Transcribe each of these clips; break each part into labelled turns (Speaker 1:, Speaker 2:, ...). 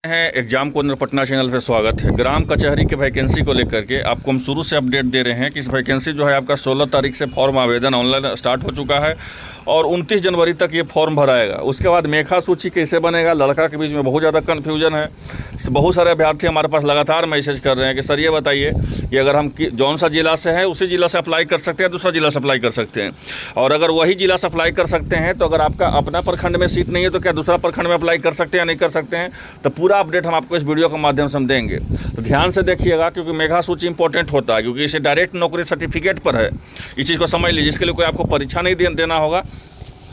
Speaker 1: हैं exam corner Patna channel पे स्वागत है। ग्राम कचहरी के वैकेंसी को लेकर के आपको हम शुरू से अपडेट दे रहे हैं कि इस वैकेंसी जो है आपका 16 तारीख से फॉर्म आवेदन ऑनलाइन स्टार्ट हो चुका है और 29 जनवरी तक ये फॉर्म भराएगा। उसके बाद मेधा सूची कैसे बनेगा, लड़का के बीच में बहुत ज़्यादा कन्फ्यूजन है। बहुत सारे अभ्यर्थी हमारे पास लगातार मैसेज कर रहे हैं कि सर ये बताइए कि अगर हम जौन सा जिला से हैं उसी जिला से अप्लाई कर सकते हैं, दूसरा जिला से अप्लाई कर सकते हैं, और अगर वही जिला से अप्लाई कर सकते हैं तो अगर आपका अपना प्रखंड में सीट नहीं है तो क्या दूसरा प्रखंड में अप्लाई कर सकते हैं या नहीं कर सकते हैं, तो पूरा अपडेट हम आपको इस वीडियो के माध्यम से हम देंगे। तो ध्यान से देखिएगा क्योंकि मेधा सूची इंपॉर्टेंट होता है, क्योंकि इसे डायरेक्ट नौकरी सर्टिफिकेट पर है। इस चीज़ को समझ लीजिए, इसके लिए कोई आपको परीक्षा नहीं देना होगा।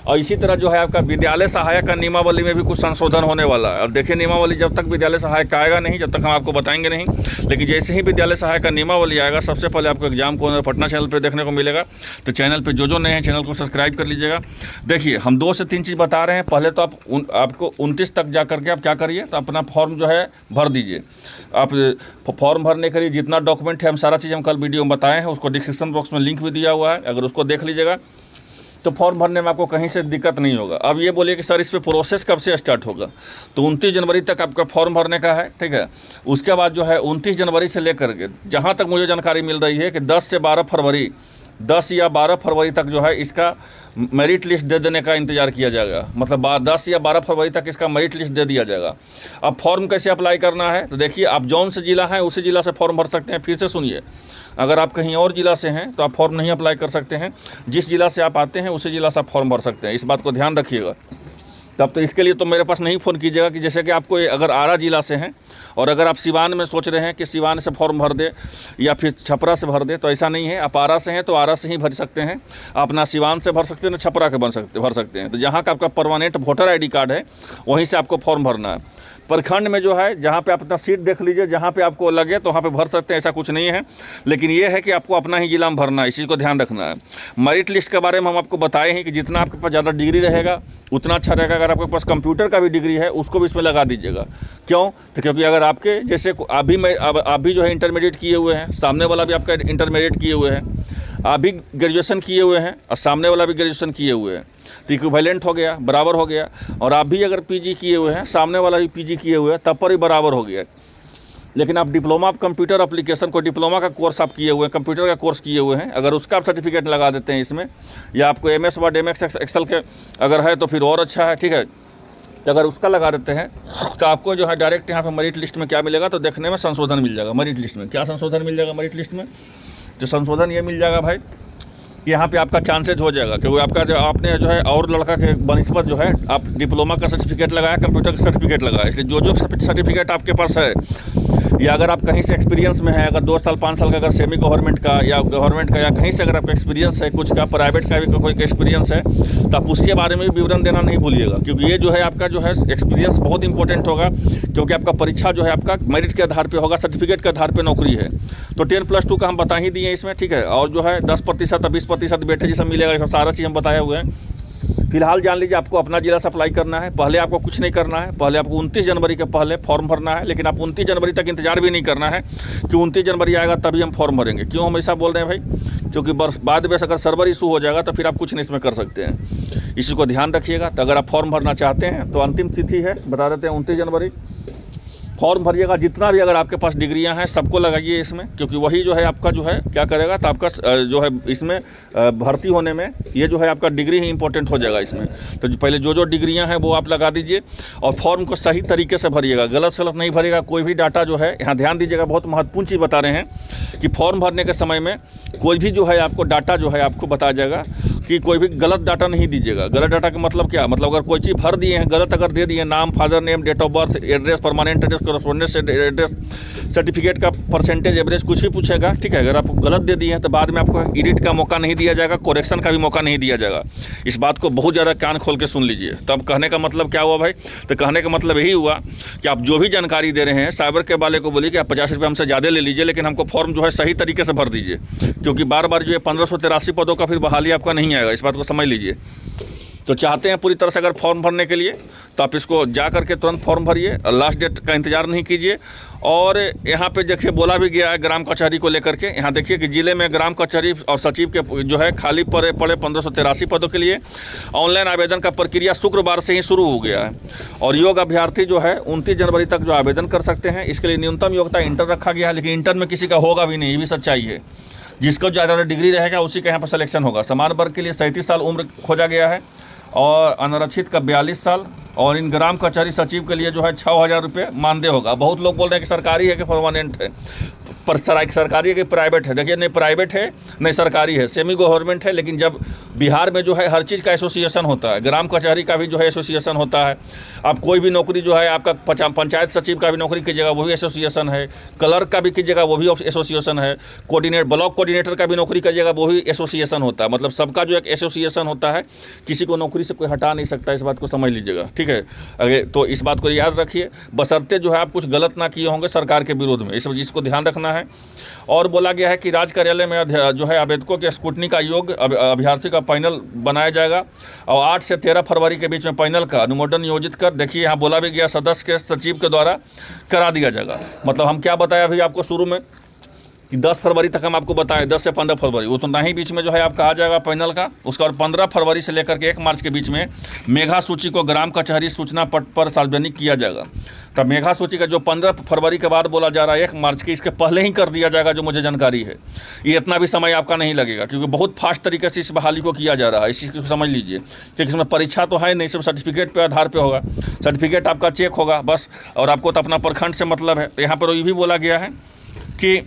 Speaker 1: और इसी तरह जो है आपका विद्यालय सहायक का नियमावली में भी कुछ संशोधन होने वाला है। और देखिए नियमावली जब तक विद्यालय सहायक का आएगा नहीं, जब तक हम आपको बताएंगे नहीं, लेकिन जैसे ही विद्यालय सहायक का नियमावली आएगा सबसे पहले आपको एग्जाम कॉर्नर पटना चैनल पर देखने को मिलेगा। तो चैनल पर जो नए हैं चैनल को सब्सक्राइब कर लीजिएगा। देखिए हम 2 से 3 चीज़ बता रहे हैं। पहले तो आपको 29 तक जा करके आप क्या करिए, तो अपना फॉर्म जो है भर दीजिए। आप फॉर्म भरने के लिए जितना डॉक्यूमेंट है हम सारा चीज़ हम कल वीडियो में बताए हैं, उसको डिस्क्रिप्शन बॉक्स में लिंक भी दिया हुआ है, अगर उसको देख लीजिएगा तो फॉर्म भरने में आपको कहीं से दिक्कत नहीं होगा। अब ये बोलिए कि सर इस पे प्रोसेस कब से स्टार्ट होगा, तो 29 जनवरी तक आपका फॉर्म भरने का है, ठीक है। उसके बाद जो है 29 जनवरी से लेकर के जहाँ तक मुझे जानकारी मिल रही है कि 10 या 12 फरवरी तक जो है इसका मेरिट लिस्ट दे देने का इंतज़ार किया जाएगा। मतलब 10 या 12 फरवरी तक इसका मेरिट लिस्ट दे दिया जाएगा। अब फॉर्म कैसे अप्लाई करना है, तो देखिए आप जौन से जिला हैं उसी जिला से फॉर्म भर सकते हैं। फिर से सुनिए, अगर आप कहीं और जिला से हैं तो आप फॉर्म नहीं अप्लाई कर सकते हैं। जिस जिला से आप आते हैं उसी जिला से आप फॉर्म भर सकते हैं, इस बात को ध्यान रखिएगा। तब तो इसके लिए तो मेरे पास नहीं फ़ोन कीजिएगा कि जैसे कि आपको अगर आरा जिला से हैं और अगर आप सिवान में सोच रहे हैं कि सिवान से फॉर्म भर दे या फिर छपरा से भर दे, तो ऐसा नहीं है। आप आरा से हैं तो आरा से ही भर सकते हैं, आप ना सिवान से भर सकते हैं ना छपरा के भर सकते हैं। तो जहाँ का आपका परमानेंट वोटर ID कार्ड है वहीं से आपको फॉर्म भरना है। प्रखंड में जो है जहाँ पे आप अपना सीट देख लीजिए, जहाँ पे आपको लगे तो वहाँ पे भर सकते हैं, ऐसा कुछ नहीं है। लेकिन ये है कि आपको अपना ही जिला में भरना है, इस चीज़ को ध्यान रखना है। मेरिट लिस्ट के बारे में हम आपको बताए हैं कि जितना आपके पास ज़्यादा डिग्री रहेगा उतना अच्छा रहेगा। अगर आपके पास कंप्यूटर का भी डिग्री है उसको भी इसमें लगा दीजिएगा। क्यों, तो क्योंकि अगर आपके जैसे आप भी जो है इंटरमीडिएट किए हुए हैं, सामने वाला भी आपका इंटरमीडिएट किए हुए हैं, आप भी ग्रेजुएशन किए हुए हैं और सामने वाला भी ग्रेजुएशन किए हुए हैं, तो इक्विवेलेंट हो गया, बराबर हो गया। और आप भी अगर PG किए हुए हैं, सामने वाला भी PG किए हुए हैं, तब पर ही बराबर हो गया। लेकिन आप डिप्लोमा ऑफ कंप्यूटर एप्लीकेशन को डिप्लोमा का कोर्स आप किए हुए हैं, कंप्यूटर का कोर्स किए हुए हैं, अगर उसका आप सर्टिफिकेट लगा देते हैं इसमें, या आपको MS वर्ड MS एक्सेल के अगर है तो फिर और अच्छा है, ठीक है। तो अगर उसका लगा देते हैं तो आपको जो है डायरेक्ट यहाँ पर मेरिट लिस्ट में क्या मिलेगा, तो देखने में संशोधन मिल जाएगा। मेरिट लिस्ट में क्या संशोधन मिल जाएगा, मेरिट लिस्ट में तो संशोधन ये मिल जाएगा भाई कि यहाँ पे आपका चांसेज हो जाएगा, क्योंकि आपका जो आपने जो है और लड़का के बनिस्बत जो है आप डिप्लोमा का सर्टिफिकेट लगाया, कंप्यूटर का सर्टिफिकेट लगाया, इसलिए जो सर्टिफिकेट आपके पास है, या अगर आप कहीं से एक्सपीरियंस में है, अगर 2 साल 5 साल का अगर सेमी गवर्नमेंट का या गवर्नमेंट का या कहीं से अगर आपका एक्सपीरियंस है, कुछ का प्राइवेट का भी कोई एक्सपीरियंस है, तो आप उसके बारे में भी विवरण देना नहीं भूलिएगा। क्योंकि ये जो है आपका जो है एक्सपीरियंस बहुत इंपॉर्टेंट होगा, क्योंकि आपका परीक्षा जो है आपका मेरिट के आधार पर होगा, सर्टिफिकेट के आधार पर नौकरी है। तो 10+2 का हम बता ही दिए इसमें, ठीक है। और जो है 10% और 20% बेटे जैसा मिलेगा, ये सारा चीज़ हम बताए हुए हैं। फिलहाल जान लीजिए आपको अपना जिला से अप्लाई करना है। पहले आपको कुछ नहीं करना है, पहले आपको 29 जनवरी के पहले फॉर्म भरना है। लेकिन आप 29 जनवरी तक इंतजार भी नहीं करना है कि 29 जनवरी आएगा तभी हम फॉर्म भरेंगे। क्यों हम ऐसा बोल रहे हैं भाई, क्योंकि बाद में अगर सर्वर इशू हो जाएगा तो फिर आप कुछ नहीं इसमें कर सकते हैं। इसी को ध्यान रखिएगा। तो अगर आप फॉर्म भरना चाहते हैं तो अंतिम तिथि है, बता देते हैं 29 जनवरी। फॉर्म भरिएगा, जितना भी अगर आपके पास डिग्रियां हैं सबको लगाइए इसमें, क्योंकि वही जो है आपका जो है क्या करेगा, तो आपका जो है इसमें भर्ती होने में ये जो है आपका डिग्री ही इंपॉर्टेंट हो जाएगा इसमें। तो पहले जो डिग्रियां हैं वो आप लगा दीजिए और फॉर्म को सही तरीके से भरिएगा, गलत नहीं भरिएगा। कोई भी डाटा जो है यहाँ ध्यान दीजिएगा, बहुत महत्वपूर्ण चीज़ बता रहे हैं कि फॉर्म भरने के समय में कोई भी जो है आपको डाटा जो है आपको बताया जाएगा कि कोई भी गलत डाटा नहीं दीजिएगा। गलत डाटा का मतलब क्या, मतलब अगर कोई चीज़ भर दिए हैं गलत अगर दे दिए, नाम, father name, date of birth, address, permanent address, correspondence address, certificate का परसेंटेज, एवरेज कुछ भी पूछेगा, ठीक है। अगर आप गलत दे दिए हैं तो बाद में आपको एडिट का मौका नहीं दिया जाएगा, करेक्शन का भी मौका नहीं दिया जाएगा। इस बात को बहुत ज़्यादा कान खोल के सुन लीजिए। तब कहने का मतलब क्या हुआ भाई, तो कहने का मतलब यही हुआ कि आप जो भी जानकारी दे रहे हैं साइबर के वाले को बोलिए कि आप 50 रुपये हमसे ज़्यादा ले लीजिए, लेकिन हमको फॉर्म जो है सही तरीके से भर दीजिए, क्योंकि बार बार जो है 1583 पदों का फिर बहाली आपका नहीं आएगा। इस बात को समझ लीजिए। तो चाहते हैं पूरी तरह से अगर फॉर्म भरने के लिए तो आप इसको जा करके तुरंत फॉर्म भरिए, लास्ट डेट का इंतज़ार नहीं कीजिए। और यहाँ पे देखिए बोला भी गया है ग्राम कचहरी को लेकर के, यहाँ देखिए कि ज़िले में ग्राम कचहरी और सचिव के जो है खाली पड़े 1583 पदों के लिए ऑनलाइन आवेदन का प्रक्रिया शुक्रवार से ही शुरू हो गया है। और योग्य अभ्यर्थी जो है 29 जनवरी तक जो आवेदन कर सकते हैं। इसके लिए न्यूनतम योग्यता इंटर रखा गया है, लेकिन इंटर में किसी का होगा भी नहीं, ये भी सच्चाई है। जिसको ज़्यादा डिग्री रहेगा उसी का यहाँ पर सिलेक्शन होगा। समान वर्ग के लिए 37 साल उम्र खोजा गया है और अनारक्षित का 42 साल। और इन ग्राम कचहरी सचिव के लिए जो है 6000 रुपये मानदेय होगा। बहुत लोग बोल रहे हैं कि सरकारी है कि परमानेंट है, पर सरकारी है कि प्राइवेट है। देखिए नहीं प्राइवेट है नहीं सरकारी है, सेमी गवर्नमेंट है। लेकिन जब बिहार में जो है हर चीज़ का एसोसिएशन होता है, ग्राम कचहरी का भी जो है एसोसिएशन होता है। आप कोई भी नौकरी जो है आपका पंचायत सचिव का भी नौकरी कीजिएगा वो भी एसोसिएशन है, क्लर्क का भी कीजिएगा वो भी एसोसिएशन है, ब्लॉक कोऑर्डिनेटर का भी नौकरी कीजिएगा वो भी एसोसिएशन होता है। मतलब सबका जो एक एसोसिएशन होता है, किसी को नौकरी से कोई हटा नहीं सकता। इस बात को समझ लीजिएगा, ठीक है। अगर तो इस बात को याद रखिए, बशर्ते जो है आप कुछ गलत ना किए होंगे सरकार के विरोध में, इसको ध्यान रखना है। और बोला गया है कि राज्य कार्यालय में जो है आवेदकों के स्क्रूटनी का योग अभ्यर्थी का पैनल बनाया जाएगा और 8 से 13 फरवरी के बीच में पैनल का अनुमोदन नियोजित कर, देखिए यहाँ बोला भी गया सदस्य के सचिव के द्वारा करा दिया जाएगा। मतलब हम क्या बताया अभी आपको शुरू में कि 10 फरवरी तक हम आपको बताएं, 10 से 15 फरवरी उतना ही बीच में जो है आपका आ जाएगा पैनल का। उसके बाद 15 फरवरी से लेकर के 1 मार्च के बीच में मेघा सूची को ग्राम कचहरी सूचना पट पर सार्वजनिक किया जाएगा। तब मेघा सूची का जो 15 फरवरी के बाद बोला जा रहा है 1 मार्च की, इसके पहले ही कर दिया जाएगा जो मुझे जानकारी है। ये इतना भी समय आपका नहीं लगेगा क्योंकि बहुत फास्ट तरीके से इस बहाली को किया जा रहा है। इस चीज़ को समझ लीजिए क्योंकि इसमें परीक्षा तो है नहीं, सिर्फ सर्टिफिकेट पे आधार पे होगा। सर्टिफिकेट आपका चेक होगा बस, और आपको तो अपना प्रखंड से मतलब है। तो यहाँ पर ये भी बोला गया है कि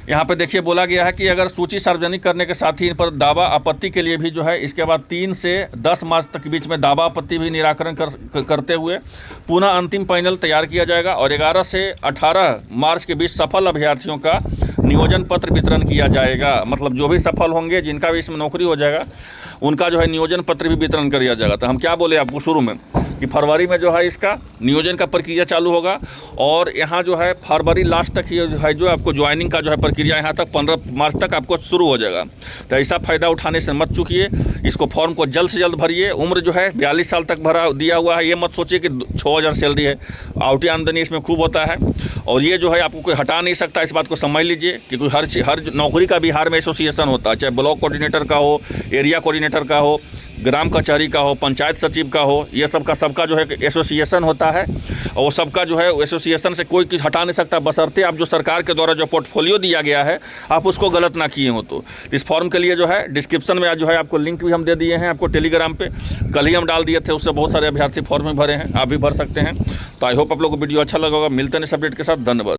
Speaker 1: यहाँ पे देखिए बोला गया है कि अगर सूची सार्वजनिक करने के साथ ही इन पर दावा आपत्ति के लिए भी जो है इसके बाद 3 से 10 मार्च तक के बीच में दावा आपत्ति भी निराकरण करते हुए पुनः अंतिम पैनल तैयार किया जाएगा। और 11 से 18 मार्च के बीच सफल अभ्यर्थियों का नियोजन पत्र वितरण किया जाएगा। मतलब जो भी सफल होंगे, जिनका भी इसमें नौकरी हो जाएगा, उनका जो है नियोजन पत्र भी वितरण किया जाएगा। तो हम क्या बोले आपको शुरू में कि फरवरी में जो है इसका नियोजन का प्रक्रिया चालू होगा और यहाँ जो है फरवरी लास्ट तक ही है जो आपको ज्वाइनिंग का जो है प्रक्रिया यहाँ तक 15 मार्च तक आपको शुरू हो जाएगा। तो ऐसा फ़ायदा उठाने से मत चूकिए, इसको फॉर्म को जल्द से जल्द भरिए। उम्र जो है 42 साल तक भरा दिया हुआ है, ये मत सोचिए कि 6000 सैलरी है। आउटी आमदनी इसमें खूब होता है और ये जो है आपको कोई हटा नहीं सकता। इस बात को समझ लीजिए क्योंकि हर नौकरी का बिहार में एसोसिएशन होता है, चाहे ब्लॉक कोऑर्डिनेटर का हो, एरिया कोऑर्डिनेटर का हो, ग्राम कचहरी का हो, पंचायत सचिव का हो, ये सबका जो है एसोसिएशन होता है। और वो सबका जो है एसोसिएशन से कोई कुछ हटा नहीं सकता, बशर्ते आप जो सरकार के द्वारा जो पोर्टफोलियो दिया गया है आप उसको गलत ना किए हो। तो इस फॉर्म के लिए जो है डिस्क्रिप्शन में आज जो है आपको लिंक भी हम दे दिए हैं आपको टेलीग्राम पे, कल ही हम डाल दिए थे। उससे बहुत सारे अभ्यर्थी फॉर्म में भरे हैं, आप भी भर सकते हैं। तो आई होप आप लोगों को वीडियो अच्छा लगा होगा। मिलते हैं इस अपडेट के साथ, धन्यवाद।